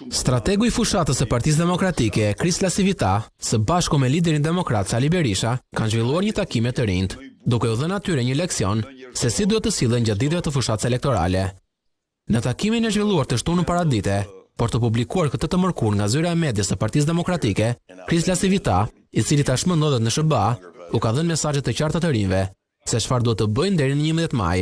Strategu i fushatës së Partisë Demokratike, Krisla Sivita, së bashku me liderin demokrat Sali Berisha, kanë zhvilluar një takime të rinjt, duke u dhënë atyre një leksion se si duhet të sillen gjatë ditëve të fushatës elektorale. Në takimin e zhvilluar të shtunën paradite, por të publikuar këtë të mërkur nga zyra e medjes së Partisë Demokratike, Krisla Sivita, i cili tashmë ndodhet në SBA, u ka dhënë mesazhe të qarta të rinjve se çfarë duhet të bëjnë deri në 11 maj.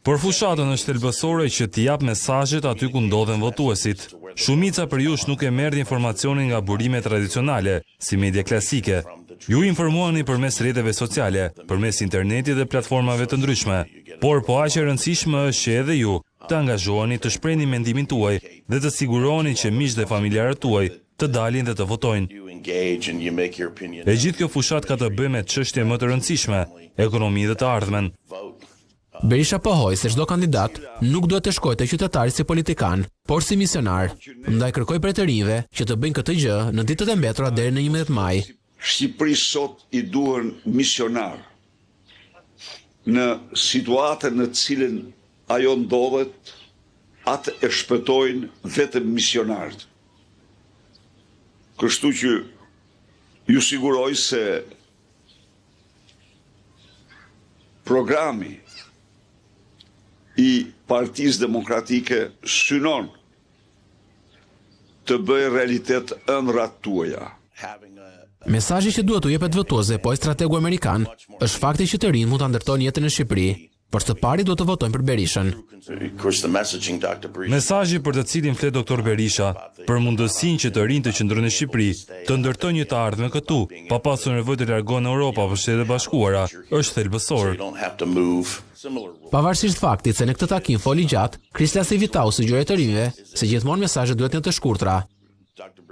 Por fushatën është thelbësore që t'i jap mesazhet aty ku ndodhen votuesit. Shumica për jush nuk e merr informacionin nga burime tradicionale, si media klasike. Ju informuani përmes rrjeteve sociale, përmes internetit dhe platformave të ndryshme. Por po aq e rëndësishme është që edhe ju të angazhoheni, të shprehni mendimin tuaj dhe të siguroheni që miqtë dhe familjarët tuaj të dalin dhe të votojnë. E gjithë kjo fushat ka të bëjë me çështje më të rëndësishme, ekonominë dhe të ardhmen. Berisha pohoi se çdo kandidat nuk duhet të shkojë te qytetari si politikan, por si misionar. Ndaj kërkoi prej të rinjve që të bëjnë këtë gjë në ditët e mbetura deri në 11 maj. Shqipërisë sot i duhen misionar në situatën në cilën ajo ndodhet, atë e shpëtojnë vetëm misionarët. Kështu që ju siguroj se programi i Partisë Demokratike synon të bëjë realitet ëndrat tuaja. Mesazhi që duhet u jepet votuesve, po i strategu amerikan, është fakti që të rinjt mund ta ndërtojnë jetën në Shqipëri, por së pari duhet të votojnë për Berishën. Mesazhi për të cilin flet doktor Berisha, për mundësinë që të rinjt të qëndrojnë në Shqipëri, të ndërtojnë një të ardhme këtu, pa pasur nevojë të largohen në Europë apo Shtetet e Bashkuara, është thelbësor. Pavarësisht faktit se në këtë takim foli gjatë, Krisla Sivita u sugjeroi të rinjve se gjithmonë mesazhet duhet të jenë të shkurtra.